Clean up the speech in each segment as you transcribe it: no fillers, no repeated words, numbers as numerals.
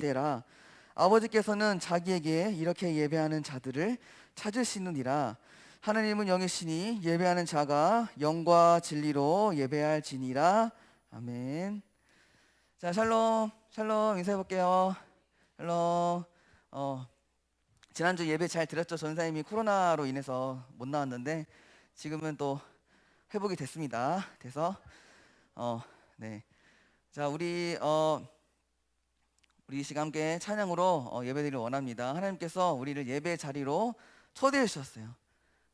때라 아버지께서는 자기에게 이렇게 예배하는 자들을 찾으시느니라. 하나님은 영이시니 예배하는 자가 영과 진리로 예배할지니라. 아멘. 자, 샬롬 샬롬 인사해 볼게요. 샬롬. 지난주 예배 잘 들었죠? 전사님이 코로나로 인해서 못 나왔는데 지금은 또 회복이 됐습니다. 돼서 네. 자, 우리 시간 함께 찬양으로 예배드리를 원합니다. 하나님께서 우리를 예배 자리로 초대해 주셨어요.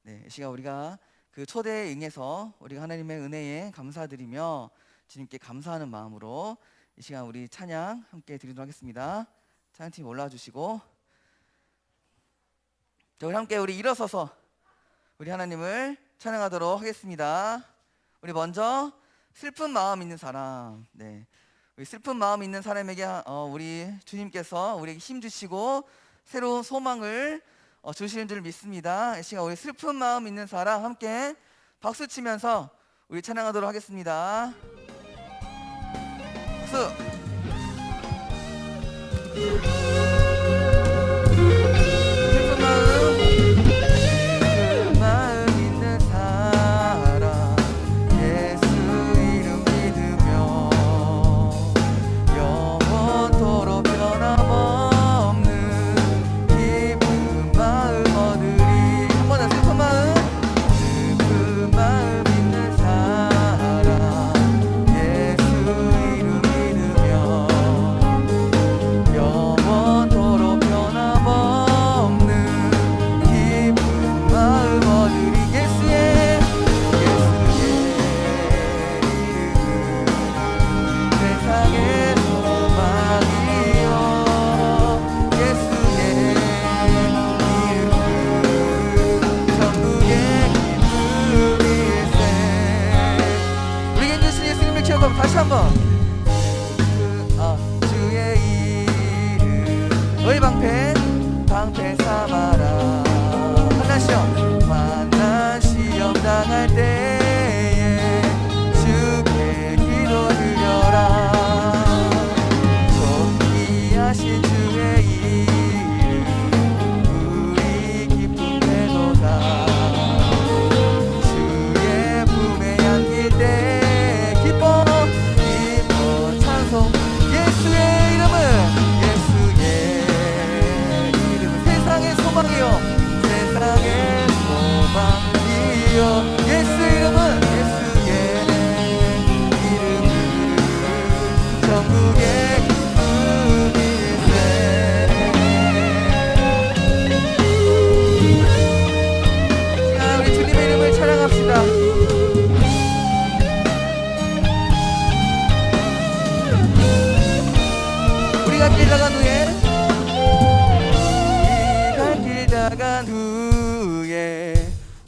네, 이 시간 우리가 그 초대에 응해서 우리가 하나님의 은혜에 감사드리며 주님께 감사하는 마음으로 이 시간 우리 찬양 함께 드리도록 하겠습니다. 찬양팀 올라와 주시고, 자, 우리 함께 일어서서 우리 하나님을 찬양하도록 하겠습니다. 우리 먼저 슬픈 마음 있는 사람, 네, 우리 슬픈 마음 있는 사람에게 우리 주님께서 우리에게 힘 주시고 새로운 소망을 주시는 줄 믿습니다. 이 시간 우리 슬픈 마음 있는 사람 함께 박수 치면서 우리 찬양하도록 하겠습니다. 박수. 다시 한번 주의 이름 너희 방패 삼아라. 환난 시험 당할 때에 주께 기도 드려라. 존귀하신 주의 이름 우리 기쁨 되도다. 주의 품에 안길 때 기뻐 찬송. 예수의 이름은 세상의 소망이요 세상의 소망이요. 예수의 이름은 전국의 기쁨일세. 자, 우리 주님의 이름을 찬양합시다. 나간 후에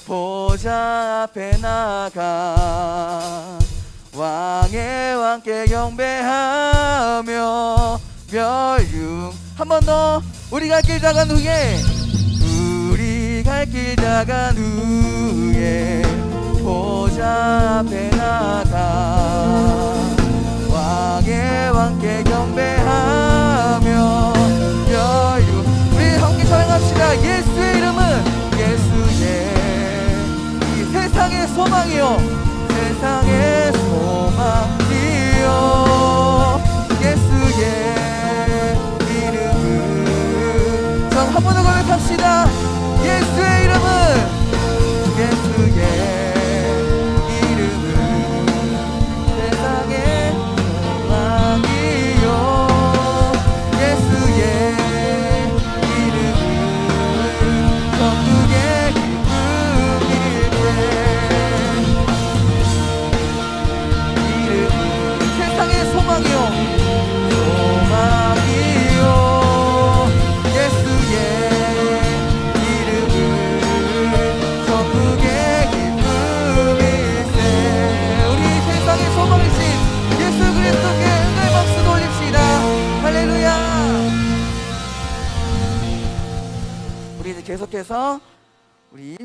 보좌 앞에 나가 왕의 왕께 경배하며 멸융. 한 번 더. 우리 갈 길 나간 후에 보좌 앞에 나가 왕의 왕께 경배하며 멸융. 우리 함께 찬양합시다. 예수의 이름은 이 세상의 소망이요 세상의 소망이요. 예수의 이름은 한 번 더 고백합시다. 예수의 이름은 세상의 소망이요. 예수의 전국의 기쁨일세. 이름은 세상의 소망이요 예수의 이름은 전국의 기쁨일세. 우리 세상의 소망이신 예수 그리스도께 은혜의 박수 돌립시다. 할렐루야. 우리 이제 계속해서 우리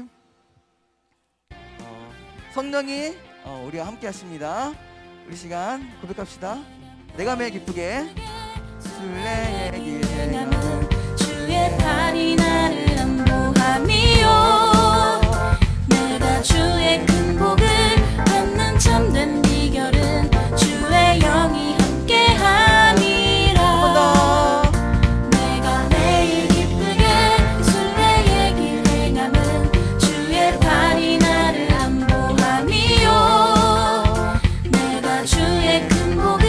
성령이 우리와 함께 하십니다. 우리 시간 고백합시다. 내가 매일 기쁘게 순례의 길 행함은 주의 팔이 나를 안보함이요 내가 주의 큰 복을 받는 참된 비결은 주의 영이 함께함이라 내가 매일 기쁘게 순례의 길 행함은 주의 팔이 나를 안보함이요 내가 주의 큰 복을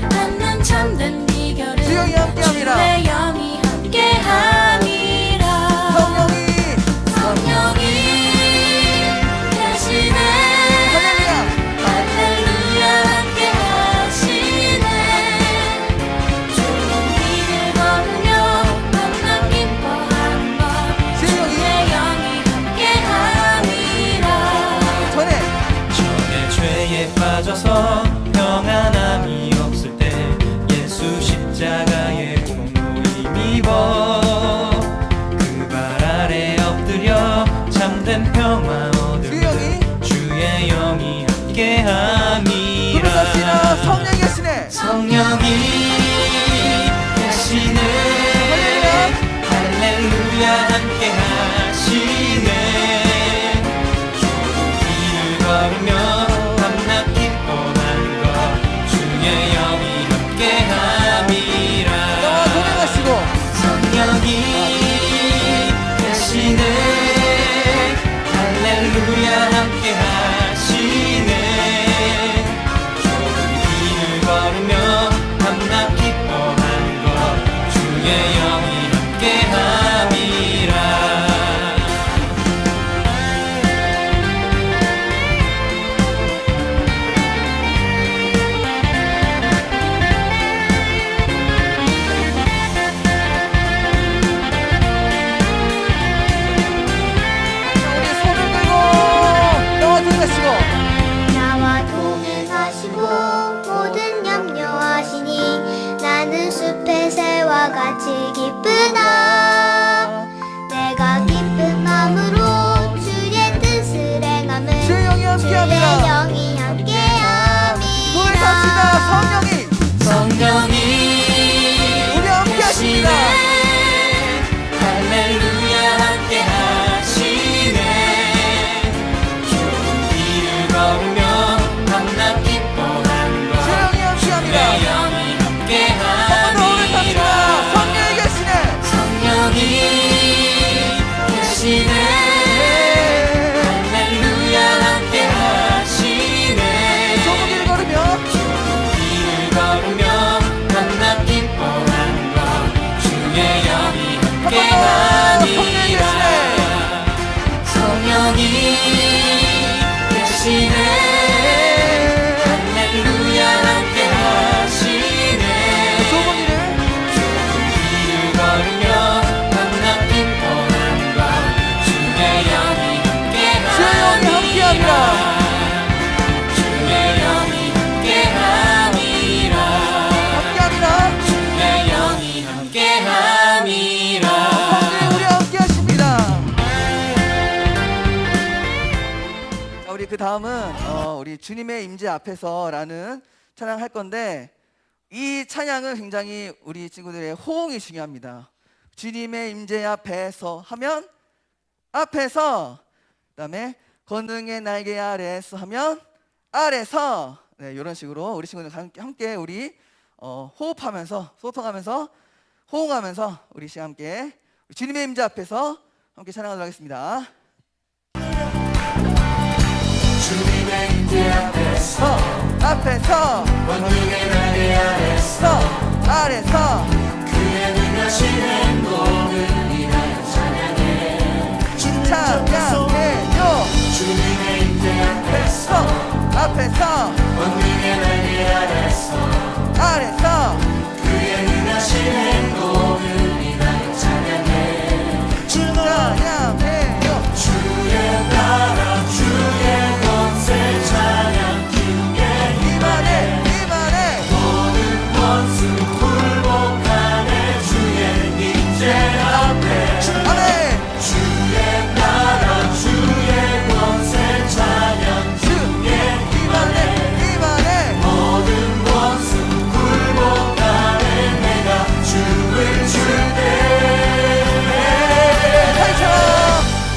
받는 참된 비결은 주의 영이 함께함이라 주의 영이 함께함이라 성령이 계시네 할렐루야 함께하시네 좋은 길을 걸으며 만나 기뻐하는 것 주의 영이 함께함이라 전에 죄에 빠져서 평안함이 없을 때 예수 십자가의 공로를 힘입어 그 발 아래 엎드려 참된 평화 얻으려 주의 영이 함께함이라 부르짖으시나 성령이 계시네 성령이 계시네 할렐루야 함께하시네 좋은 길을 걸으며 밤낮 기뻐하는 것 주의 영이 함께함이라 너와 동행하시고 성령이 계시네 할렐루야 함께하시네 좋은 길을 걸으며 밤낮 기뻐하는 것 주의 영이 함께함이라 우리 손을 들고 너와 동행하시고 나와 동행하시고 모든 염려하시니 나는 숲의 새와 같이 기쁘나 내가 기쁜 마음으로 주의 뜻을 행함은 주의 영이 주의 함께합니다 영이 동행하시다 함께함이라 성령이 성령이 우리 함께하십니다 할렐루야 함께하시네 좋은 길을 걸으며 밤낮 기뻐하는 것 주의 영이 함께합니다 주의 영이 한번더 오래 탑시다 함께함이라 성령이 계시네 성령이 계시네 할렐루야 함께하시네 좁은 길을 걸으며 길을 걸으며 밤낮 기뻐하는 것 주의 영이 함께함이라 성령이 계시네 할렐루야 함께하시네 좁은 길을 길을 걸으며 밤낮 기뻐하는 것 주의 영이 함께함이라 주의 영이 함께함이라 함께합니다 주의 영이 함께함이라 성령이 우리 함께하십니다 자, 우리 그 다음은 우리 주님의 임재 앞에서라는 찬양 할 건데 이 찬양은 굉장히 우리 친구들의 호응이 중요합니다. 주님의 임재 앞에서 하면 앞에서, 그다음에 권능의 날개 아래서 하면 아래서, 네, 이런 식으로 우리 친구들 함께 우리 호흡하면서 소통하면서 호응하면서 우리 시간 함께 주님의 임재 앞에서 함께 찬양하도록 하겠습니다. 주님의 임재 앞에서 앞에서 권능의 날개 아래서 아래서 그의 능하신 행동을 인하여 찬양해 찬양해요. 주님의 임재 앞에서 앞에서 권능의 날개 아래서 아래서 그의 능하신 행동을 인하여 찬양해 찬양해요. 주의 나라 주의 권세 찬양 기쁘게 이만해 모든 원수 굴복하게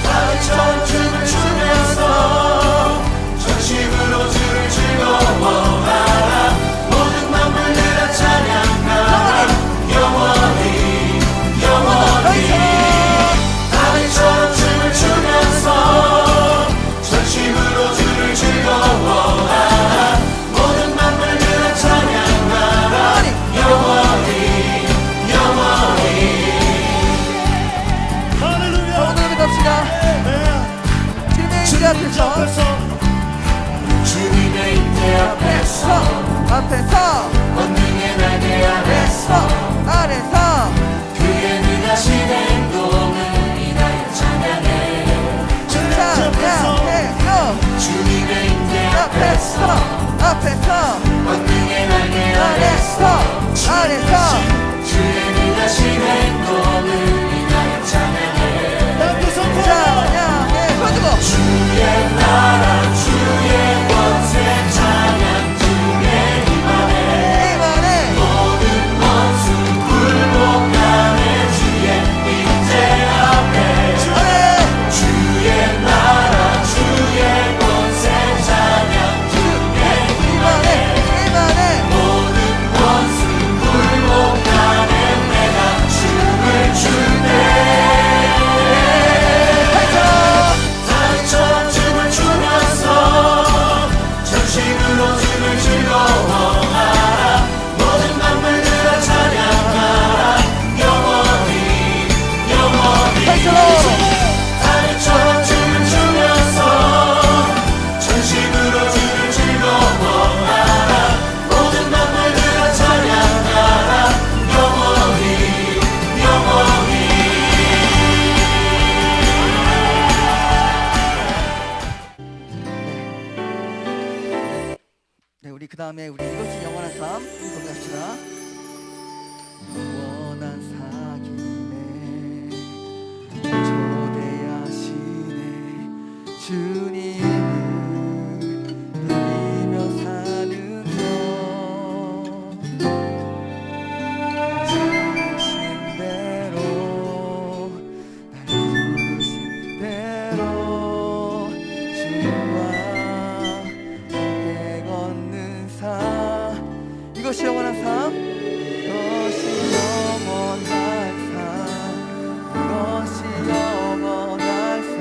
다윗처럼 춤을 추면서 전심으로 주를 즐거워하라. 모든 만물들아 찬양하라. 영원히 영원히. 다윗처럼 춤을 추면서 전심으로 주를 즐거워하라. 모든 만물들아 찬양하라. 영원히 영원히. 성도들 갑시다. 주님의 임재 앞에서 주님의 임재 앞에서 권능의 날개 아래서 그의 능하신 행동을 인하여 찬양해. 찬양해요. 주님의 임재 앞에서 권능의 날개 아래서 주의 능하신 행동을 인하여 찬양해. 찬양해. 가지고 주의 나라 주의 권세 찬양 주의 임하네. 모든 원수 굴복하네. 주의 임재 앞에 주의 나라 주의 권세 찬양 주의 임하네. 모든 원수 굴복하네. 내가 춤을 추네. 다윗처럼 춤을 추면서 전심으로 주를 즐거워하라. 모든 만물들아 찬양하라. 영원히 영원히. 다윗처럼 춤을 추면서 전심으로 주를 즐거워하라. 모든 만물들아 찬양하라. 영원히 영원히. 네, 우리 그 다음에 우리 이것이 영원한 삶 고백합시다. 영원한 사귐에 초대하시네. 주님을 누리며 사는 것 부르신 대로 날 부르신 대로 주님과 함께 걷는 삶. 이것이 영원한 삶. 이것이 영원한 삶. 이것이 영원한 삶.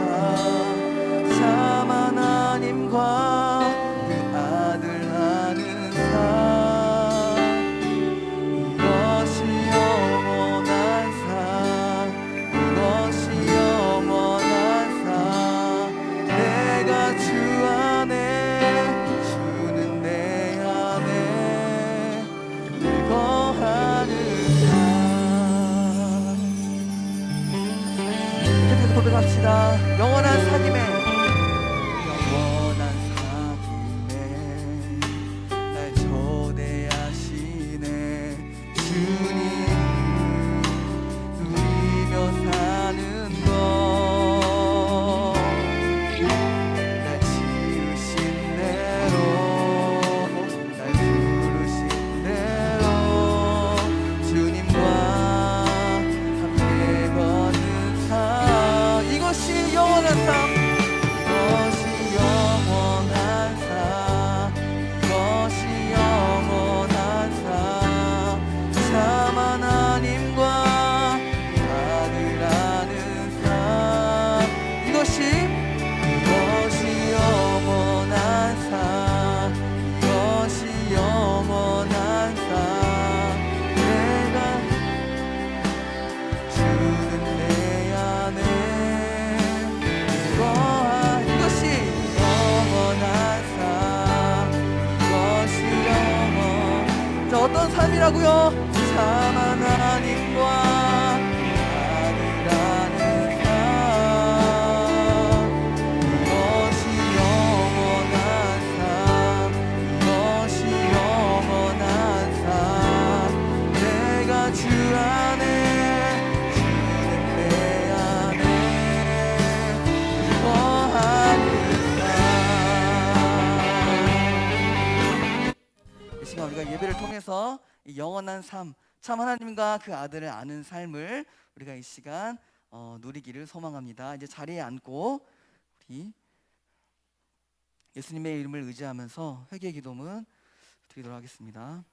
참 하나님과 그 아들 하는 삶. 이것이 영원한 삶. 이것이 영원한 삶. 내가 주 안에 주는 내 안에 거하는 삶. 계속 고백합시다. 영원한 사귐에 날 초대하시네. 주님 누리며 사는 것 날 지으신 대로 날 부르신 대로 주님과 함께 걷는 삶. 이것이 영원한 삶. 이것이 영원한 삶. 이것이 영원한 삶. 참 하나님과 아들 아는 삶. 이것이 영원한 삶. 이것이 영원한 삶. 내가 주는 내 안에 이것이 영원한 삶. 이것이 영원. 자, 어떤 삶이라고요? 참 하나님과 아들아는 삶. 이것이 영원한 삶. 이것이 영원한 삶. 내가 주 안에 주는 내 안에 거하는 삶. 이 시간 우리가 예배를 통해서 이 영원한 삶, 참 하나님과 그 아들을 아는 삶을 우리가 이 시간 누리기를 소망합니다. 이제 자리에 앉고 우리 예수님의 이름을 의지하면서 회개 기도문 드리도록 하겠습니다.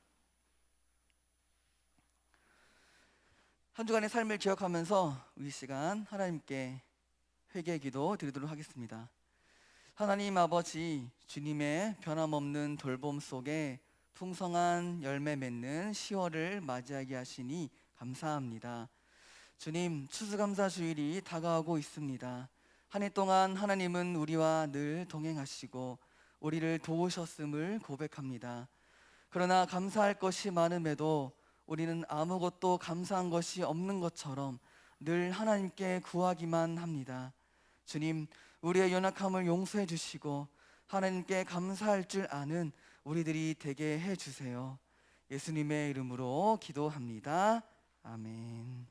한 주간의 삶을 기억하면서 이 시간 하나님께 회개 기도 드리도록 하겠습니다. 하나님 아버지, 주님의 변함없는 돌봄 속에 풍성한 열매 맺는 10월을 맞이하게 하시니 감사합니다. 주님, 추수감사 주일이 다가오고 있습니다. 한 해 동안 하나님은 우리와 늘 동행하시고 우리를 도우셨음을 고백합니다. 그러나 감사할 것이 많음에도 우리는 아무것도 감사한 것이 없는 것처럼 늘 하나님께 구하기만 합니다. 주님, 우리의 연약함을 용서해 주시고 하나님께 감사할 줄 아는 우리들이 되게 해 주세요. 예수님의 이름으로 기도합니다. 아멘.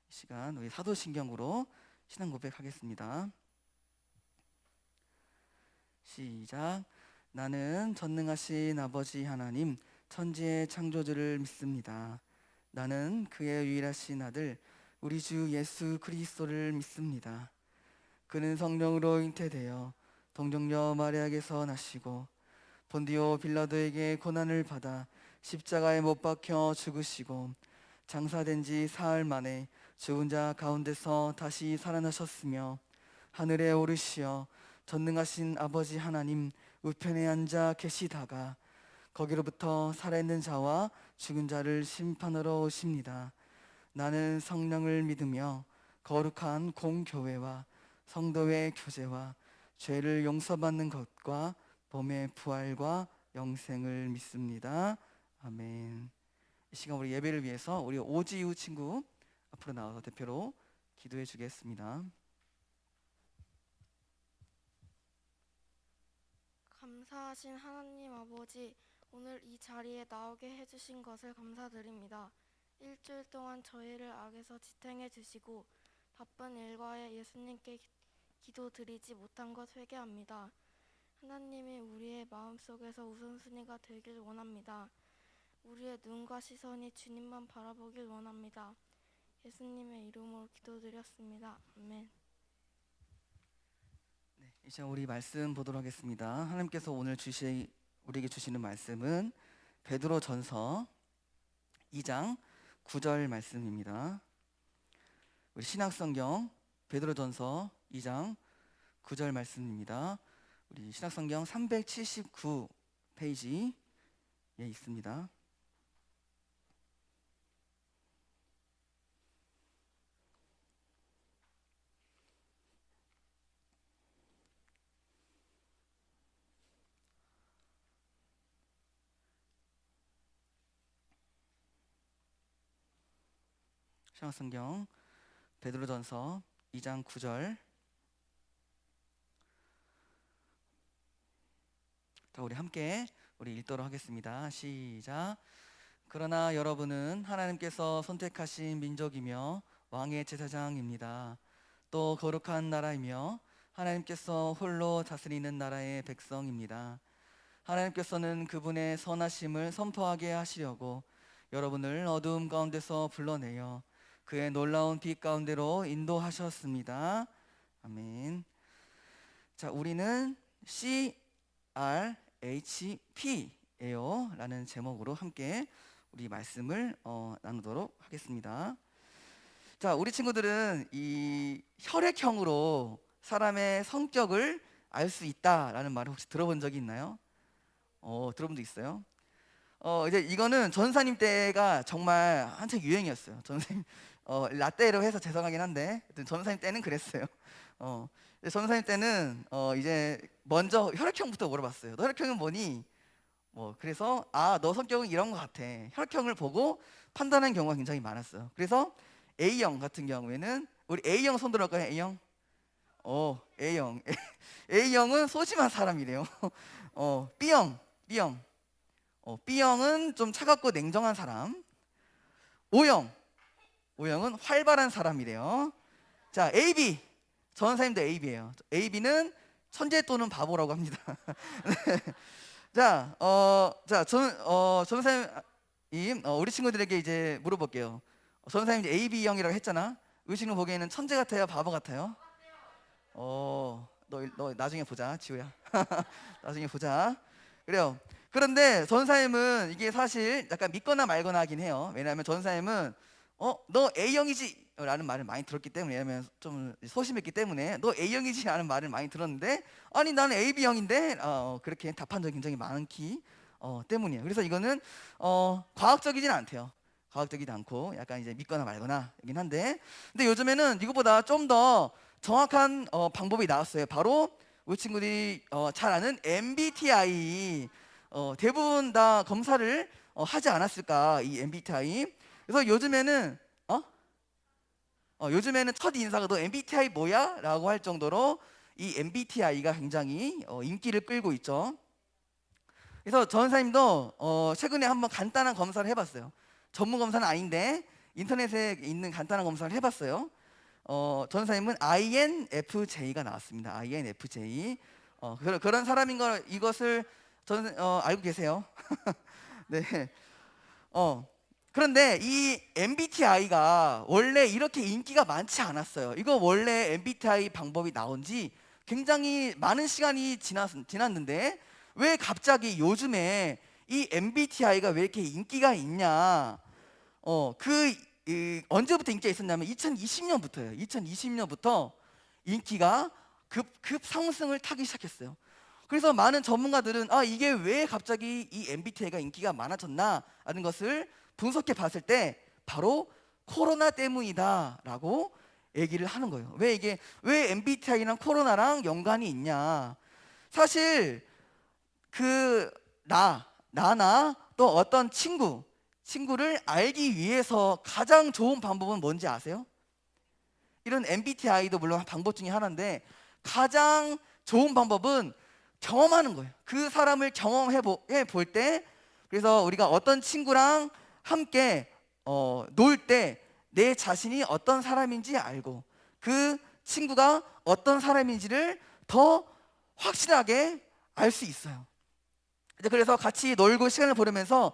이 시간 우리 사도신경으로 신앙 고백하겠습니다. 시작. 나는 전능하신 아버지 하나님, 천지의 창조주를 믿습니다. 나는 그의 유일하신 아들 우리 주 예수 그리스도를 믿습니다. 그는 성령으로 잉태되어 동정녀 마리아에게서 나시고 본디오 빌라도에게 고난을 받아 십자가에 못 박혀 죽으시고 장사된 지 사흘 만에 죽은 자 가운데서 다시 살아나셨으며 하늘에 오르시어 전능하신 아버지 하나님 우편에 앉아 계시다가 거기로부터 살아있는 자와 죽은 자를 심판하러 오십니다. 나는 성령을 믿으며 거룩한 공교회와 성도의 교제와 죄를 용서받는 것과 몸의 부활과 영생을 믿습니다. 아멘. 이 시간 우리 예배를 위해서 우리 오지유 친구 앞으로 나와서 대표로 기도해 주겠습니다. 감사하신 하나님 아버지, 오늘 이 자리에 나오게 해주신 것을 감사드립니다. 일주일 동안 저희를 악에서 지탱해 주시고 바쁜 일과에 예수님께 기도드리지 못한 것 회개합니다. 하나님이 우리의 마음속에서 우선순위가 되길 원합니다. 우리의 눈과 시선이 주님만 바라보길 원합니다. 예수님의 이름으로 기도드렸습니다. 아멘. 네, 이제 우리 말씀 보도록 하겠습니다. 하나님께서 오늘 우리에게 주시는 말씀은 베드로전서 2장 9절 말씀입니다. 우리 신약성경 베드로전서 2장 9절 말씀입니다. 우리 신약성경 379 페이지에 있습니다. 신약성경 베드로전서 2장 9절. 자, 우리 함께 읽도록 하겠습니다. 시작. 그러나 여러분은 하나님께서 선택하신 민족이며 왕의 제사장입니다. 또 거룩한 나라이며 하나님께서 홀로 다스리는 나라의 백성입니다. 하나님께서는 그분의 선하심을 선포하게 하시려고 여러분을 어두움 가운데서 불러내어 그의 놀라운 빛 가운데로 인도하셨습니다. 아멘. 자, 우리는 CRHP예요 라는 제목으로 함께 우리 말씀을 나누도록 하겠습니다. 자, 우리 친구들은 이 혈액형으로 사람의 성격을 알 수 있다라는 말을 혹시 들어본 적이 있나요? 들어본 적 있어요? 이제 이거는 전사님 때가 정말 한창 유행이었어요. 전사님 라떼로 해서 죄송하긴 한데 전사님 때는 그랬어요. 전사님 때는 이제 먼저 혈액형부터 물어봤어요. 너 혈액형은 뭐니? 그래서 너 성격은 이런 것 같아. 혈액형을 보고 판단하는 경우가 굉장히 많았어요. 그래서 A형 같은 경우에는 우리 A형 손 들어볼까요? A형? A형. A형은 소심한 사람이래요. B형. B형은 좀 차갑고 냉정한 사람. O형은 활발한 사람이래요. 자, AB. 전사님도 AB예요. AB는 천재 또는 바보라고 합니다. 네. 전사님, 우리 친구들에게 이제 물어볼게요. 전사님 이제 AB형이라고 했잖아. 우리 친구 보기에는 천재 같아요, 바보 같아요? 너 나중에 보자, 지우야. 나중에 보자. 그래요. 그런데 전사님은 이게 사실 약간 믿거나 말거나 하긴 해요. 왜냐하면 전사님은 너 A형이지 라는 말을 많이 들었기 때문에, 왜냐면 좀 소심했기 때문에 너 A형이지 라는 말을 많이 들었는데, 아니 나는 AB형인데 그렇게 답한 적이 굉장히 많기 때문이에요. 그래서 이거는 과학적이진 않대요. 과학적이지 않고 약간 이제 믿거나 말거나이긴 한데, 근데 요즘에는 이거보다 좀 더 정확한 방법이 나왔어요. 바로 우리 친구들이 잘 아는 MBTI. 대부분 다 검사를 하지 않았을까, 이 MBTI. 그래서 요즘에는 첫 인사가 너 MBTI 뭐야? 라고 할 정도로 이 MBTI가 굉장히 인기를 끌고 있죠. 그래서 전사님도 최근에 한번 간단한 검사를 해봤어요. 전문 검사는 아닌데 인터넷에 있는 간단한 검사를 해봤어요. 전사님은 INFJ가 나왔습니다. INFJ. 그런 사람인 걸, 이것을 알고 계세요. 네. 그런데 이 MBTI가 원래 이렇게 인기가 많지 않았어요. 이거 원래 MBTI 방법이 나온 지 굉장히 많은 시간이 지났는데 왜 갑자기 요즘에 이 MBTI가 왜 이렇게 인기가 있냐? 언제부터 인기가 있었냐면 2020년부터예요. 2020년부터 인기가 급 상승을 타기 시작했어요. 그래서 많은 전문가들은 이게 왜 갑자기 이 MBTI가 인기가 많아졌나 하는 것을 분석해 봤을 때 바로 코로나 때문이다라고 얘기를 하는 거예요. 왜 MBTI랑 코로나랑 연관이 있냐? 사실 나나 또 어떤 친구를 알기 위해서 가장 좋은 방법은 뭔지 아세요? 이런 MBTI도 물론 방법 중에 하나인데 가장 좋은 방법은 경험하는 거예요. 그 사람을 경험해 볼 때, 그래서 우리가 어떤 친구랑 함께 놀 때 내 자신이 어떤 사람인지 알고 그 친구가 어떤 사람인지를 더 확실하게 알 수 있어요. 그래서 같이 놀고 시간을 보내면서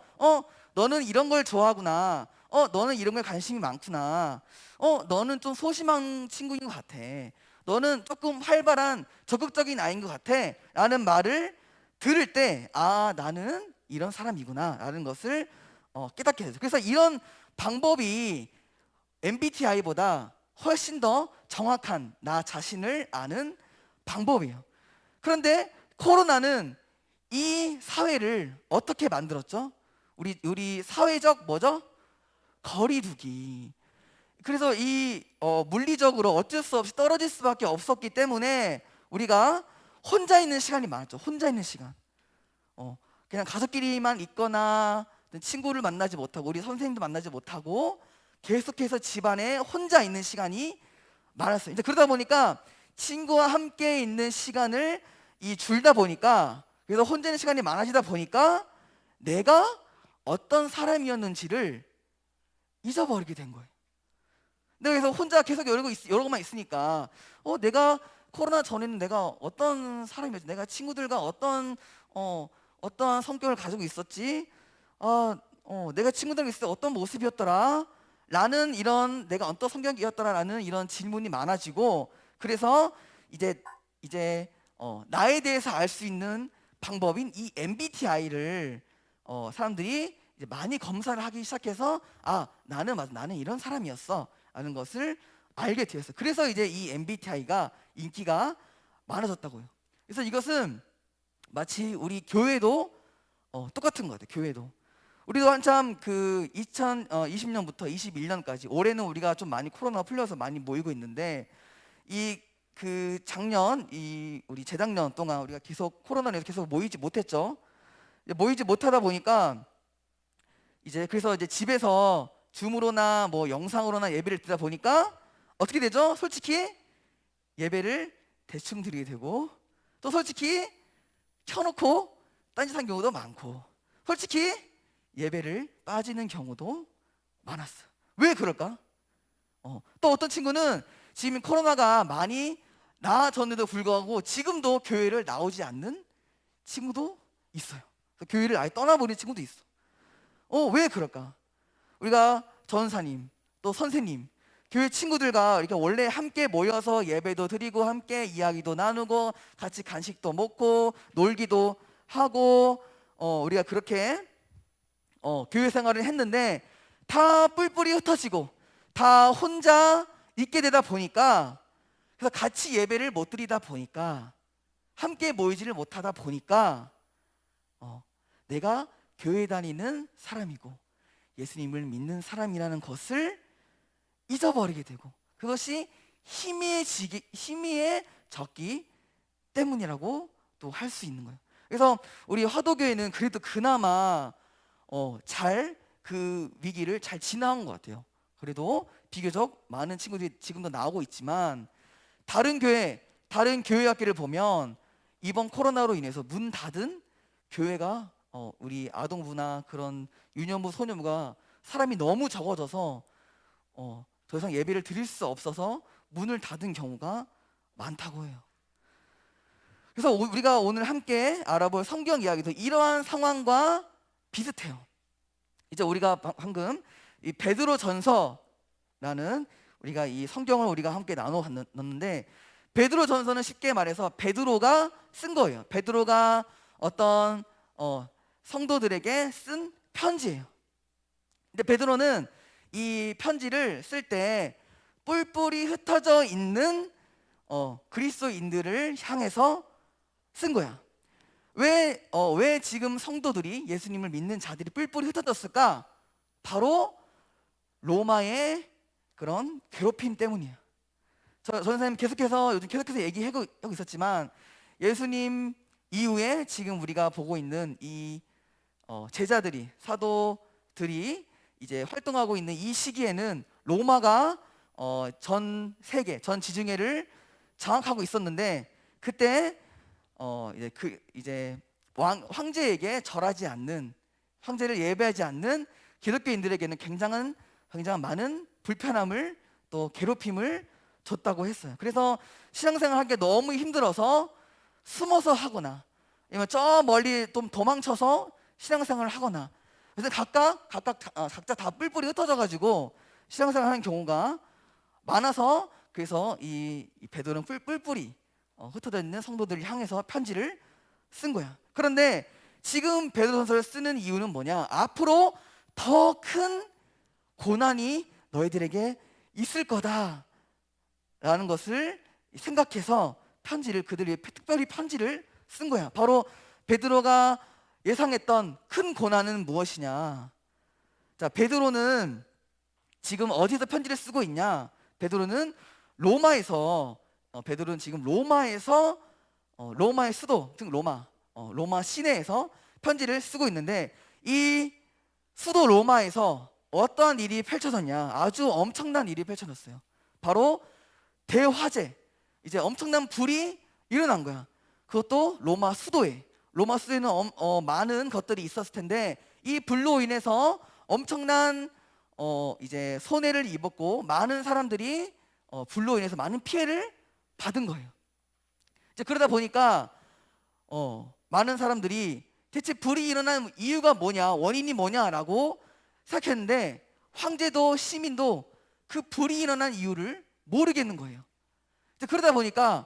너는 이런 걸 좋아하구나. 너는 이런 거에 관심이 많구나. 너는 좀 소심한 친구인 것 같아. 너는 조금 활발한 적극적인 아이인 것 같아 라는 말을 들을 때 나는 이런 사람이구나 라는 것을 깨닫게 되죠. 그래서 이런 방법이 MBTI보다 훨씬 더 정확한 나 자신을 아는 방법이에요. 그런데 코로나는 이 사회를 어떻게 만들었죠? 우리 사회적 거리두기. 그래서 이 물리적으로 어쩔 수 없이 떨어질 수밖에 없었기 때문에 우리가 혼자 있는 시간이 많았죠. 혼자 있는 시간. 그냥 가족끼리만 있거나 친구를 만나지 못하고 우리 선생님도 만나지 못하고 계속해서 집안에 혼자 있는 시간이 많았어요. 이제 그러다 보니까 친구와 함께 있는 시간을 줄다 보니까, 그래서 혼자 있는 시간이 많아지다 보니까 내가 어떤 사람이었는지를 잊어버리게 된 거예요. 그래서 혼자 계속 이러고만 있으니까 내가 코로나 전에는 내가 어떤 사람이었지? 내가 친구들과 어떠한 성격을 가지고 있었지? 내가 친구들과 있을 때 어떤 모습이었더라? 라는 이런 내가 어떤 성격이었더라라는 이런 질문이 많아지고, 그래서 이제 나에 대해서 알 수 있는 방법인 이 MBTI를 사람들이 이제 많이 검사를 하기 시작해서 나는 이런 사람이었어 라는 것을 알게 되었어요. 그래서 이제 이 MBTI가 인기가 많아졌다고요. 그래서 이것은 마치 우리 교회도 똑같은 것 같아요. 교회도 우리도 한참 2020년부터 21년까지 올해는 우리가 좀 많이 코로나가 풀려서 많이 모이고 있는데 작년 우리 재작년 동안 우리가 계속 코로나로 인해서 계속 모이지 못했죠. 모이지 못하다 보니까 그래서 집에서 줌으로나 뭐 영상으로나 예배를 드리다 보니까 어떻게 되죠? 솔직히 예배를 대충 드리게 되고, 또 솔직히 켜놓고 딴짓한 경우도 많고, 솔직히 예배를 빠지는 경우도 많았어요. 왜 그럴까? 또 어떤 친구는 지금 코로나가 많이 나아졌는데도 불구하고 지금도 교회를 나오지 않는 친구도 있어요. 또 교회를 아예 떠나버린 친구도 있어. 왜 그럴까? 우리가 전사님, 또 선생님, 교회 친구들과 이렇게 원래 함께 모여서 예배도 드리고 함께 이야기도 나누고 같이 간식도 먹고 놀기도 하고 우리가 그렇게 교회 생활을 했는데 다 뿔뿔이 흩어지고 다 혼자 있게 되다 보니까, 그래서 같이 예배를 못 드리다 보니까, 함께 모이지를 못하다 보니까 내가 교회 다니는 사람이고 예수님을 믿는 사람이라는 것을 잊어버리게 되고, 그것이 희미해졌기 때문이라고 또 할 수 있는 거예요. 그래서 우리 화도교회는 그래도 그나마 잘 그 위기를 잘 지나온 것 같아요. 그래도 비교적 많은 친구들이 지금도 나오고 있지만, 다른 교회 학교를 보면 이번 코로나로 인해서 문 닫은 교회가 우리 아동부나 그런 유년부, 소년부가 사람이 너무 적어져서 더 이상 예배를 드릴 수 없어서 문을 닫은 경우가 많다고 해요. 그래서 우리가 오늘 함께 알아볼 성경 이야기도 이러한 상황과 비슷해요. 이제 우리가 방금 이 베드로 전서라는 우리가 이 성경을 우리가 함께 나눴는데, 베드로 전서는 쉽게 말해서 베드로가 쓴 거예요. 베드로가 어떤 성도들에게 쓴 편지예요. 근데 베드로는 이 편지를 쓸 때 뿔뿔이 흩어져 있는 그리스도인들을 향해서 쓴 거야. 왜 지금 성도들이, 예수님을 믿는 자들이 뿔뿔이 흩어졌을까? 바로 로마의 그런 괴롭힘 때문이에요. 전 선생님 요즘 계속해서 얘기하고 있었지만, 예수님 이후에 지금 우리가 보고 있는 이 제자들이, 사도들이 이제 활동하고 있는 이 시기에는 로마가 전 세계, 전 지중해를 장악하고 있었는데, 그때 이제 황제에게 절하지 않는, 황제를 예배하지 않는 기독교인들에게는 굉장한 많은 불편함을, 또 괴롭힘을 줬다고 했어요. 그래서 신앙생활 하기 너무 힘들어서 숨어서 하거나, 아니면 저 멀리 좀 도망쳐서 신앙생활을 하거나, 그래서 각자 다 뿔뿔이 흩어져 가지고 신앙생활 하는 경우가 많아서, 그래서 이 베드로는 뿔뿔이 흩어져 있는 성도들을 향해서 편지를 쓴 거야. 그런데 지금 베드로전서를 쓰는 이유는 뭐냐? 앞으로 더 큰 고난이 너희들에게 있을 거다라는 것을 생각해서 그들 위해 특별히 편지를 쓴 거야. 바로 베드로가 예상했던 큰 고난은 무엇이냐? 자, 베드로는 지금 어디서 편지를 쓰고 있냐? 베드로는 지금 로마에서 로마의 수도, 즉 로마 시내에서 편지를 쓰고 있는데, 이 수도 로마에서 어떠한 일이 펼쳐졌냐? 아주 엄청난 일이 펼쳐졌어요. 바로 대화재, 이제 엄청난 불이 일어난 거야. 그것도 로마 수도에는 많은 것들이 있었을 텐데, 이 불로 인해서 엄청난 이제 손해를 입었고, 많은 사람들이 불로 인해서 많은 피해를 받은 거예요. 이제 그러다 보니까 많은 사람들이 대체 불이 일어난 이유가 뭐냐, 원인이 뭐냐라고 생각했는데, 황제도 시민도 그 불이 일어난 이유를 모르겠는 거예요. 이제 그러다 보니까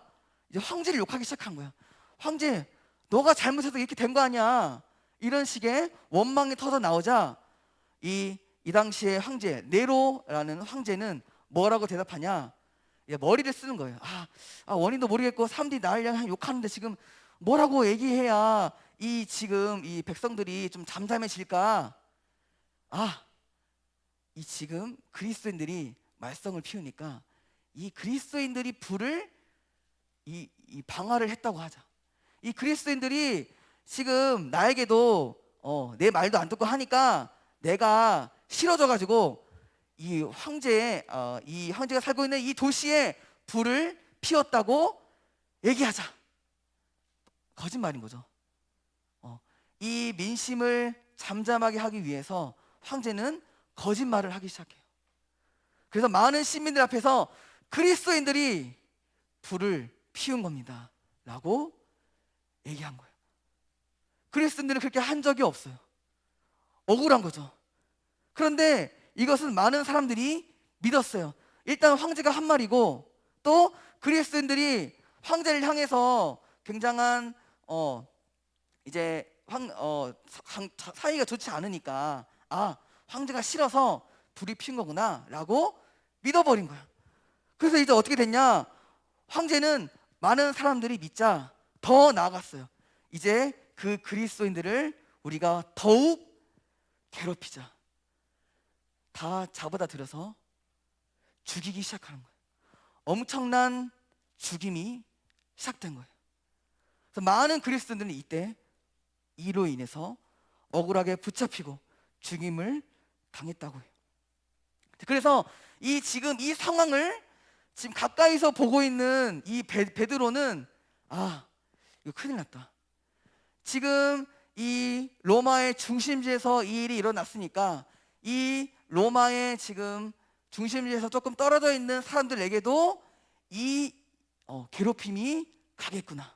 이제 황제를 욕하기 시작한 거야. 황제, 너가 잘못해서 이렇게 된 거 아니야? 이런 식의 원망이 터져 나오자, 이 당시의 황제 네로라는 황제는 뭐라고 대답하냐? 머리를 쓰는 거예요. 원인도 모르겠고 사람들이 나를 향해 욕하는데 지금 뭐라고 얘기해야 지금 이 백성들이 좀 잠잠해질까? 이 지금 그리스도인들이 말썽을 피우니까 이 그리스도인들이 불을 이 방화를 했다고 하자. 이 그리스도인들이 지금 나에게도 내 말도 안 듣고 하니까 내가 싫어져 가지고 이 황제가 살고 있는 이 도시에 불을 피웠다고 얘기하자. 거짓말인 거죠. 이 민심을 잠잠하게 하기 위해서 황제는 거짓말을 하기 시작해요. 그래서 많은 시민들 앞에서 그리스도인들이 불을 피운 겁니다 라고 얘기한 거예요. 그리스도인들은 그렇게 한 적이 없어요. 억울한 거죠. 그런데 이것은 많은 사람들이 믿었어요. 일단 황제가 한 말이고, 또 그리스도인들이 황제를 향해서 굉장한 이제 사이가 좋지 않으니까, 아, 황제가 싫어서 불이 핀 거구나 라고 믿어버린 거야. 그래서 이제 어떻게 됐냐, 황제는 많은 사람들이 믿자 더 나아갔어요. 이제 그 그리스도인들을 우리가 더욱 괴롭히자. 다 잡아다 들여서 죽이기 시작하는 거예요. 엄청난 죽임이 시작된 거예요. 그래서 많은 그리스도인들은 이때 이로 인해서 억울하게 붙잡히고 죽임을 당했다고 해요. 그래서 지금 이 상황을 지금 가까이서 보고 있는 이 베드로는, 아, 이거 큰일 났다. 지금 이 로마의 중심지에서 이 일이 일어났으니까 이 로마의 지금 중심지에서 조금 떨어져 있는 사람들에게도 이 괴롭힘이 가겠구나.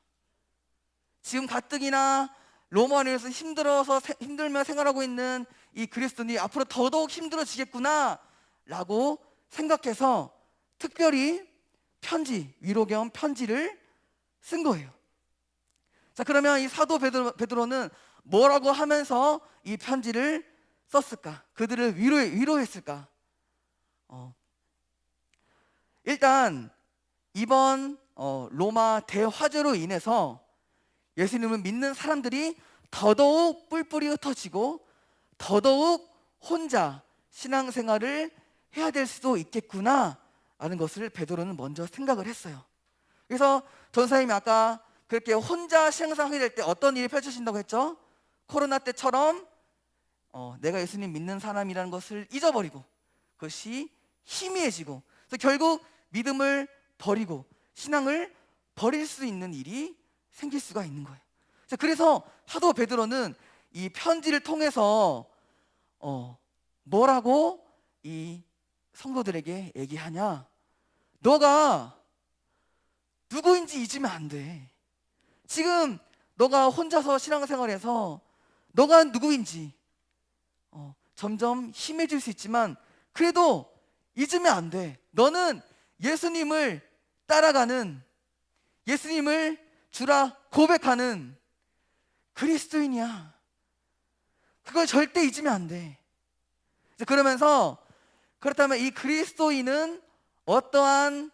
지금 가뜩이나 로마에서 힘들며 생활하고 있는 이 그리스도인이 앞으로 더더욱 힘들어지겠구나 라고 생각해서 특별히 위로 겸 편지를 쓴 거예요. 자, 그러면 이 사도 베드로는 뭐라고 하면서 이 편지를 썼을까? 그들을 위로했을까? 일단 이번 로마 대화재로 인해서 예수님을 믿는 사람들이 더더욱 뿔뿔이 흩어지고 더더욱 혼자 신앙생활을 해야 될 수도 있겠구나 라는 것을 베드로는 먼저 생각을 했어요. 그래서 전사님이 아까 그렇게 혼자 신앙생활 하게 될 때 어떤 일이 펼쳐진다고 했죠? 코로나 때처럼 내가 예수님 믿는 사람이라는 것을 잊어버리고 그것이 희미해지고, 그래서 결국 믿음을 버리고 신앙을 버릴 수 있는 일이 생길 수가 있는 거예요. 그래서 사도 베드로는 이 편지를 통해서 뭐라고 이 성도들에게 얘기하냐, 너가 누구인지 잊으면 안 돼. 지금 너가 혼자서 신앙생활해서 너가 누구인지 점점 심해질 수 있지만 그래도 잊으면 안 돼. 너는 예수님을 따라가는, 예수님을 주라 고백하는 그리스도인이야. 그걸 절대 잊으면 안 돼. 그러면서 그렇다면 이 그리스도인은 어떠한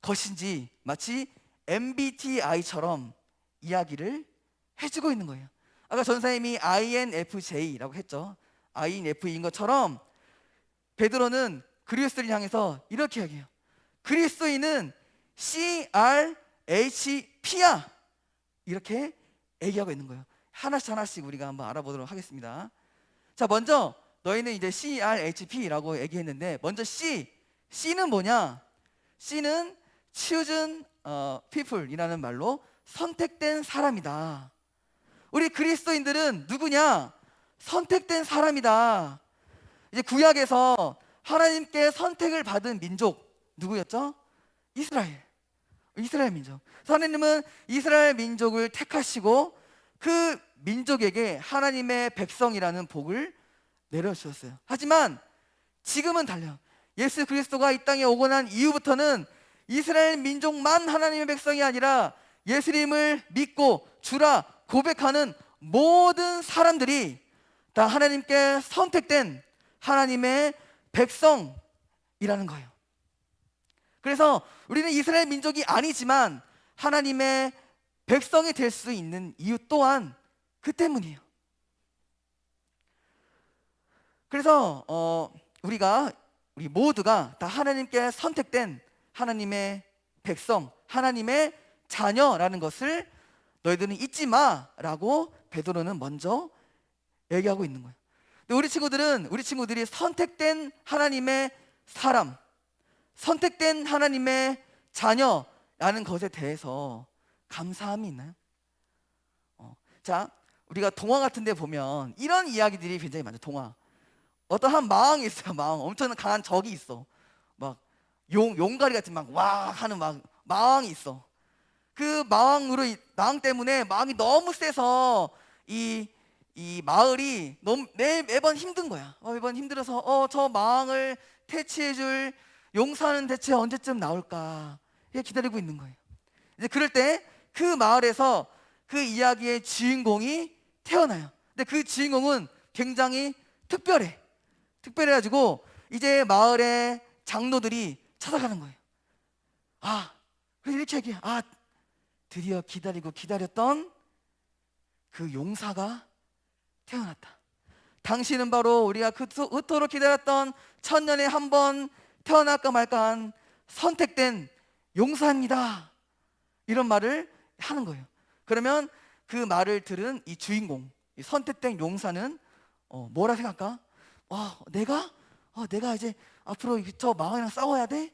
것인지 마치 MBTI처럼 이야기를 해주고 있는 거예요. 아까 전사님이 INFJ라고 했죠. INF인 것처럼 베드로는 그리스도인을 향해서 이렇게 이야기해요. 그리스도인은 CRHP야. 이렇게 얘기하고 있는 거예요. 하나씩 우리가 한번 알아보도록 하겠습니다. 자, 먼저 너희는 이제 CRHP라고 얘기했는데, 먼저 C는 뭐냐? C는 chosen people이라는 말로 선택된 사람이다. 우리 그리스도인들은 누구냐? 선택된 사람이다. 이제 구약에서 하나님께 선택을 받은 민족 누구였죠? 이스라엘 민족. 하나님은 이스라엘 민족을 택하시고 그 민족에게 하나님의 백성이라는 복을 내려주셨어요. 하지만 지금은 달라요. 예수 그리스도가 이 땅에 오고 난 이후부터는 이스라엘 민족만 하나님의 백성이 아니라 예수님을 믿고 주라 고백하는 모든 사람들이 다 하나님께 선택된 하나님의 백성이라는 거예요. 그래서 우리는 이스라엘 민족이 아니지만 하나님의 백성이 될 수 있는 이유 또한 그 때문이에요. 그래서 우리 모두가 다 하나님께 선택된 하나님의 백성, 하나님의 자녀라는 것을 너희들은 잊지 마라고 베드로는 먼저 얘기하고 있는 거예요. 근데 우리 친구들이 선택된 하나님의 사람, 선택된 하나님의 자녀라는 것에 대해서 감사함이 있나요? 자, 우리가 동화 같은 데 보면 이런 이야기들이 굉장히 많죠. 동화. 어떠한 마왕이 있어요. 마왕. 엄청난 강한 적이 있어. 막 용가리 같은 막 와 하는 막 마왕이 있어. 그 마왕 때문에 마왕이 너무 세서 이 마을이 너무 매번 힘든 거야. 매번 힘들어서 저 마을을 퇴치해줄 용사는 대체 언제쯤 나올까 이렇게 기다리고 있는 거예요. 이제 그럴 때 그 마을에서 그 이야기의 주인공이 태어나요. 근데 그 주인공은 굉장히 특별해가지고 이제 마을의 장로들이 찾아가는 거예요. 그래서 이렇게 얘기해요. 드디어 기다렸던 그 용사가 태어났다. 당신은 바로 우리가 그토록 기다렸던 천년에 한 번 태어날까 말까한 선택된 용사입니다. 이런 말을 하는 거예요. 그러면 그 말을 들은 이 주인공, 이 선택된 용사는 뭐라 생각할까? 내가 이제 앞으로 저 마왕이랑 싸워야 돼?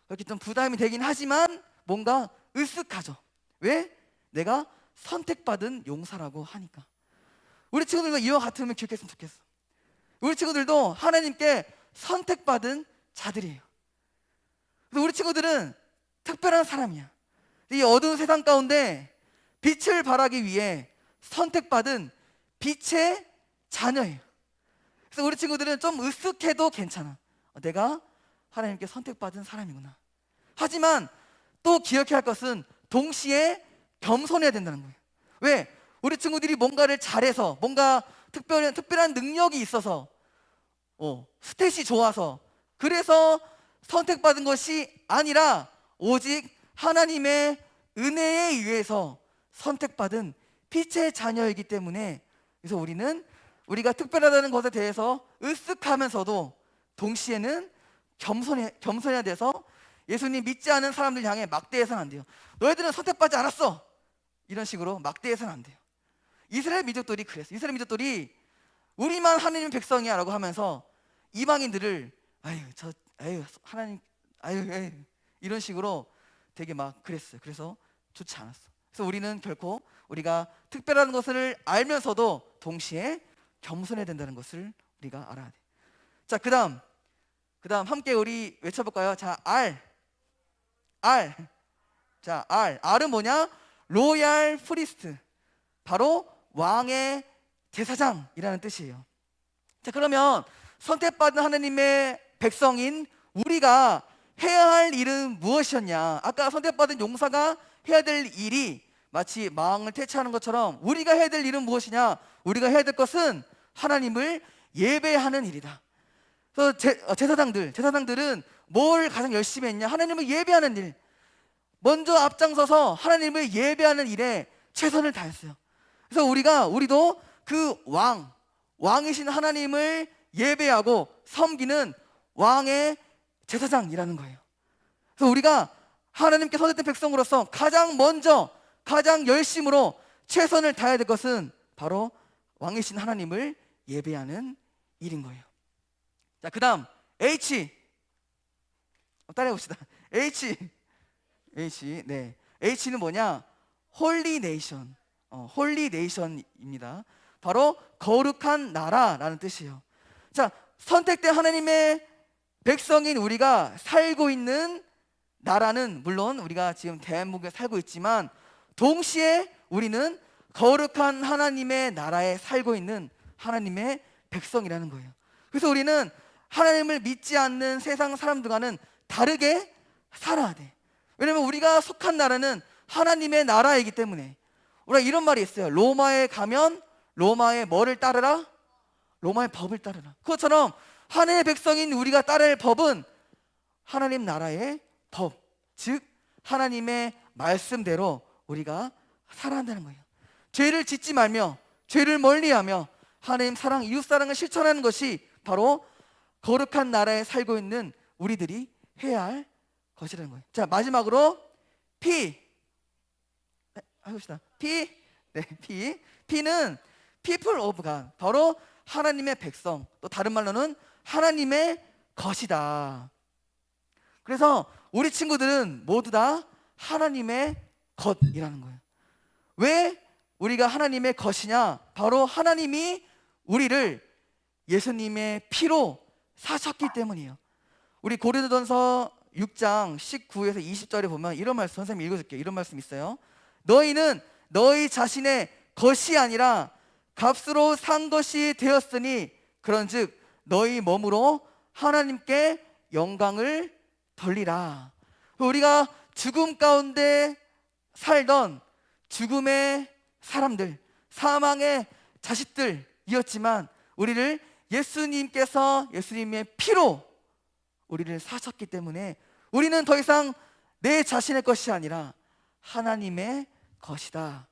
이렇게 좀 부담이 되긴 하지만 뭔가 으쓱하죠. 왜? 내가 선택받은 용사라고 하니까. 우리 친구들도 이와 같으면 기억했으면 좋겠어. 우리 친구들도 하나님께 선택받은 자들이에요. 그래서 우리 친구들은 특별한 사람이야. 이 어두운 세상 가운데 빛을 발하기 위해 선택받은 빛의 자녀예요. 그래서 우리 친구들은 좀 으쓱해도 괜찮아. 내가 하나님께 선택받은 사람이구나. 하지만 또 기억해야 할 것은 동시에 겸손해야 된다는 거예요. 왜? 우리 친구들이 뭔가를 잘해서 뭔가 특별한 능력이 있어서 스탯이 좋아서 그래서 선택받은 것이 아니라 오직 하나님의 은혜에 의해서 선택받은 빛의 자녀이기 때문에 그래서 우리가 특별하다는 것에 대해서 으쓱하면서도 동시에는 겸손해야 돼서 예수님 믿지 않은 사람들 향해 막대해서는 안 돼요. 너희들은 선택받지 않았어. 이런 식으로 막대해서는 안 돼요. 이스라엘 민족들이 그랬어요. 이스라엘 민족들이 우리만 하나님 백성이야 라고 하면서 이방인들을 하나님 이런 식으로 되게 막 그랬어요. 그래서 좋지 않았어. 그래서 우리는 결코 우리가 특별한 것을 알면서도 동시에 겸손해야 된다는 것을 우리가 알아야 돼. 자, 그다음 함께 우리 외쳐볼까요? 자, R은 뭐냐? 로얄 프리스트, 바로 왕의 제사장이라는 뜻이에요. 자, 그러면 선택받은 하나님의 백성인 우리가 해야 할 일은 무엇이었냐? 아까 선택받은 용사가 해야 될 일이 마치 마왕을 퇴치하는 것처럼 우리가 해야 될 일은 무엇이냐? 우리가 해야 될 것은 하나님을 예배하는 일이다. 그래서 제사장들은 뭘 가장 열심히 했냐? 하나님을 예배하는 일. 먼저 앞장서서 하나님을 예배하는 일에 최선을 다했어요. 그래서 우리도 그 왕이신 하나님을 예배하고 섬기는 왕의 제사장이라는 거예요. 그래서 우리가 하나님께 선택된 백성으로서 가장 먼저 가장 열심으로 최선을 다해야 될 것은 바로 왕이신 하나님을 예배하는 일인 거예요. 자, 그다음 H. 따라해 봅시다. H. 네. H는 뭐냐? 홀리 네이션. 홀리 네이션입니다. 바로 거룩한 나라라는 뜻이에요. 자, 선택된 하나님의 백성인 우리가 살고 있는 나라는 물론 우리가 지금 대한민국에 살고 있지만 동시에 우리는 거룩한 하나님의 나라에 살고 있는 하나님의 백성이라는 거예요. 그래서 우리는 하나님을 믿지 않는 세상 사람들과는 다르게 살아야 돼. 왜냐면 우리가 속한 나라는 하나님의 나라이기 때문에. 우리가 이런 말이 있어요. 로마에 가면 로마의 뭐를 따르라? 로마의 법을 따르라. 그것처럼 하나님의 백성인 우리가 따를 할 법은 하나님 나라의 법, 즉 하나님의 말씀대로 우리가 살아야 한다는 거예요. 죄를 짓지 말며 죄를 멀리하며 하나님 사랑, 이웃 사랑을 실천하는 것이 바로 거룩한 나라에 살고 있는 우리들이 해야 할 것이라는 거예요. 자, 마지막으로 P. 해봅시다. P. 네, P. P는 people of God, 바로 하나님의 백성, 또 다른 말로는 하나님의 것이다. 그래서 우리 친구들은 모두 다 하나님의 것이라는 거예요. 왜 우리가 하나님의 것이냐? 바로 하나님이 우리를 예수님의 피로 사셨기 때문이에요. 우리 고린도전서 6장 19에서 20절에 보면 이런 말씀, 선생님 읽어줄게요. 이런 말씀 있어요. 너희는 너희 자신의 것이 아니라 값으로 산 것이 되었으니 그런즉 너희 몸으로 하나님께 영광을 돌리라. 우리가 죽음 가운데 살던 죽음의 사람들, 사망의 자식들이었지만 우리를 예수님의 피로 우리를 사셨기 때문에 우리는 더 이상 내 자신의 것이 아니라 하나님의 것이다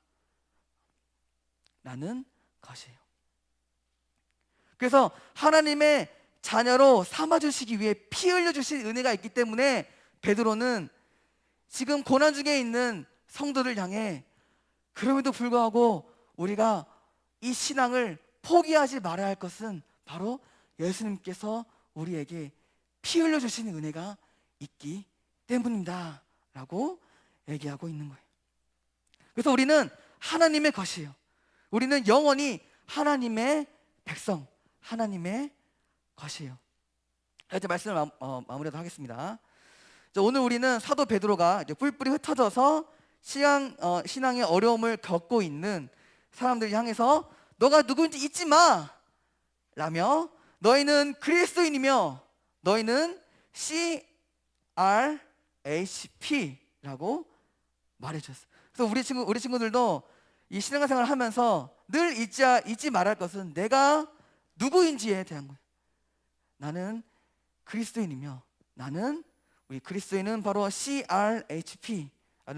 라는 것이에요. 그래서 하나님의 자녀로 삼아주시기 위해 피 흘려주신 은혜가 있기 때문에 베드로는 지금 고난 중에 있는 성도들 향해 그럼에도 불구하고 우리가 이 신앙을 포기하지 말아야 할 것은 바로 예수님께서 우리에게 피 흘려주시는 은혜가 있기 때문이다 라고 얘기하고 있는 거예요. 그래서 우리는 하나님의 것이에요. 우리는 영원히 하나님의 백성, 하나님의 것이에요. 이제 말씀을 마무리하도록 하겠습니다. 오늘 우리는 사도 베드로가 이제 뿔뿔이 흩어져서 신앙의 어려움을 겪고 있는 사람들 향해서 너가 누구인지 잊지 마 라며 너희는 그리스도인이며 너희는 CRHP라고 말해줬어요. 그래서 우리 친구들도 이 신앙생활을 하면서 늘 잊지 말할 것은 내가 누구인지에 대한 거예요. 나는 그리스도인이며 우리 그리스도인은 바로 CRHP라는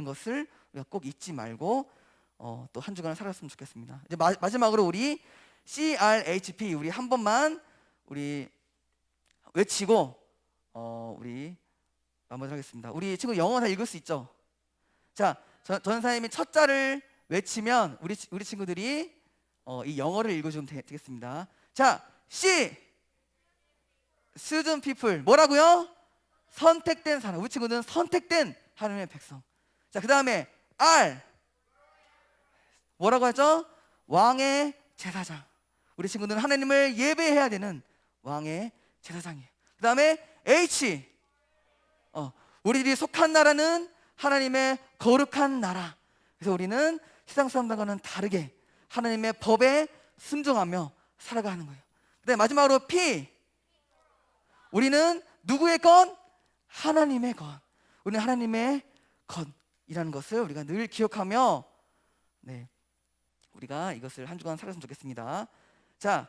것을 우리가 꼭 잊지 말고 또 한 주간을 살았으면 좋겠습니다. 이제 마지막으로 우리 CRHP 우리 한 번만 우리 외치고 우리 마무리하겠습니다. 우리 친구 영어 다 읽을 수 있죠? 자, 전사님이 첫 자를 외치면 우리 친구들이 이 영어를 읽어주면 되겠습니다. 자, C chosen people 뭐라고요? 선택된 사람. 우리 친구는 선택된 하나님의 백성. 자, 그 다음에 R 뭐라고 하죠? 왕의 제사장. 우리 친구들은 하나님을 예배해야 되는 왕의 제사장이에요. 그 다음에 H 우리들이 속한 나라는 하나님의 거룩한 나라. 그래서 우리는 세상 사람들과는 다르게 하나님의 법에 순종하며 살아가는 거예요. 그 다음에 마지막으로 P 우리는 누구의 것? 하나님의 것. 우리는 하나님의 것이라는 것을 우리가 늘 기억하며 우리가 이것을 한 주간 살았으면 좋겠습니다. 자,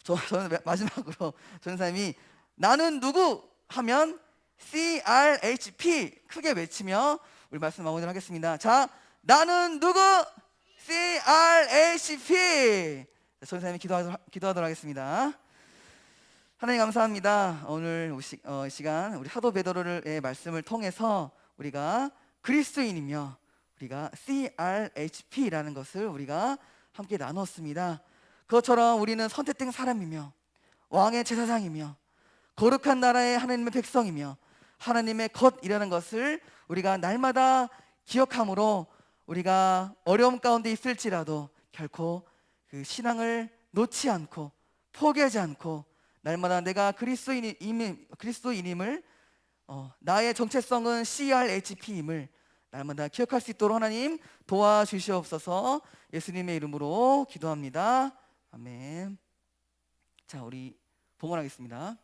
저는 마지막으로 전사님이 나는 누구 하면 CRHP 크게 외치며 우리 말씀 마무리를 하겠습니다. 자, 나는 누구? CRHP. 전사님이 기도하도록 하겠습니다. 하나님 감사합니다. 오늘 시간 우리 사도 베드로의 말씀을 통해서 우리가 그리스도인이며 우리가 CRHP라는 것을 우리가 함께 나눴습니다. 그것처럼 우리는 선택된 사람이며 왕의 제사장이며 거룩한 나라의 하나님의 백성이며 하나님의 것이라는 것을 우리가 날마다 기억함으로 우리가 어려움 가운데 있을지라도 결코 그 신앙을 놓지 않고 포기하지 않고 날마다 내가 그리스도인임을 나의 정체성은 CRHP임을 날마다 기억할 수 있도록 하나님 도와주시옵소서. 예수님의 이름으로 기도합니다. 아멘. 자, 우리 봉헌하겠습니다.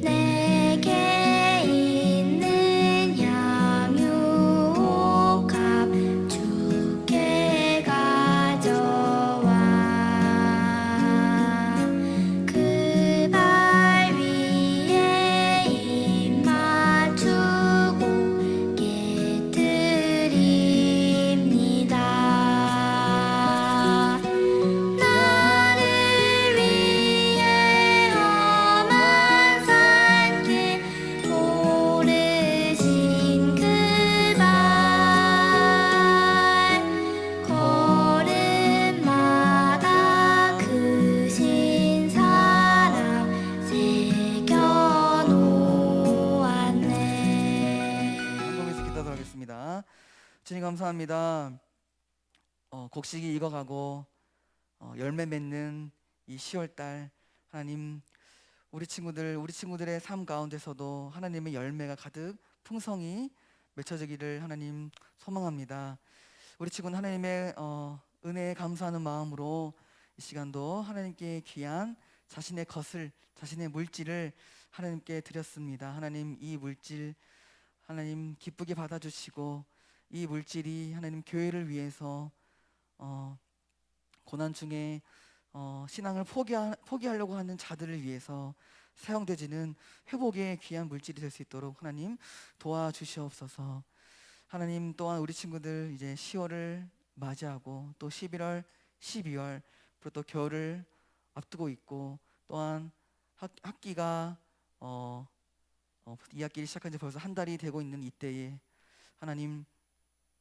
내게 있는 양육함 주께 가져와 그 발 위에 입 맞추고 깨뜨립니다. 나를 위해 험한 산길 오르신 그 발 걸음마다 크신 사랑 새겨놓았네. 한동에서 기도하도록 하겠습니다. 주님 감사합니다. 곡식이 익어가고 열매 맺는 이 10월달 하나님 우리 친구들의 삶 가운데서도 하나님의 열매가 가득 풍성히 맺혀지기를 하나님 소망합니다. 우리 친구는 하나님의 은혜에 감사하는 마음으로 이 시간도 하나님께 귀한 자신의 것을, 자신의 물질을 하나님께 드렸습니다. 하나님, 이 물질 하나님 기쁘게 받아주시고, 이 물질이 하나님 교회를 위해서 고난 중에 신앙을 포기하려고 하는 자들을 위해서 사용되지는 회복의 귀한 물질이 될 수 있도록 하나님 도와주시옵소서. 하나님, 또한 우리 친구들 이제 10월을 맞이하고 또 11월, 12월 그리고 또 겨울을 앞두고 있고, 또한 학기가 2학기를 시작한 지 벌써 한 달이 되고 있는 이때에 하나님,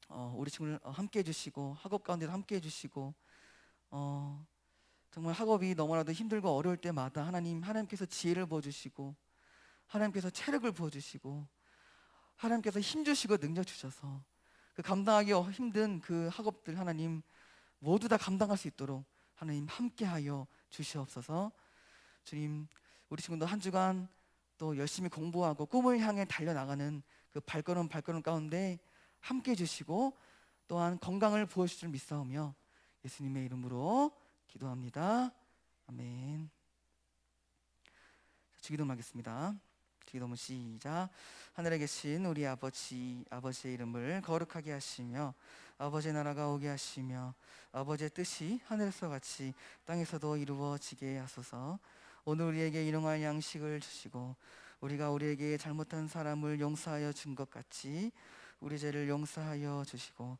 우리 친구를 함께 해주시고, 학업 가운데도 함께 해주시고, 정말 학업이 너무나도 힘들고 어려울 때마다 하나님께서 지혜를 부어주시고, 하나님께서 체력을 부어주시고, 하나님께서 힘주시고 능력 주셔서 그 감당하기 힘든 그 학업들 하나님 모두 다 감당할 수 있도록 하나님 함께하여 주시옵소서. 주님, 우리 친구도 한 주간 또 열심히 공부하고 꿈을 향해 달려나가는 그 발걸음 가운데 함께 해주시고, 또한 건강을 부어주실 줄 믿사오며 예수님의 이름으로 기도합니다. 아멘. 주기도문 하겠습니다. 주기도문 시작. 하늘에 계신 우리 아버지의 이름을 거룩하게 하시며 아버지의 나라가 오게 하시며 아버지의 뜻이 하늘에서 같이 땅에서도 이루어지게 하소서. 오늘 우리에게 일용할 양식을 주시고 우리가 우리에게 잘못한 사람을 용서하여 준 것 같이 우리 죄를 용서하여 주시고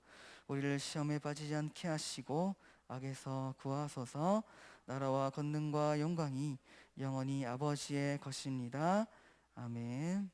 우리를 시험에 빠지지 않게 하시고 악에서 구하소서. 나라와 권능과 영광이 영원히 아버지의 것입니다. 아멘.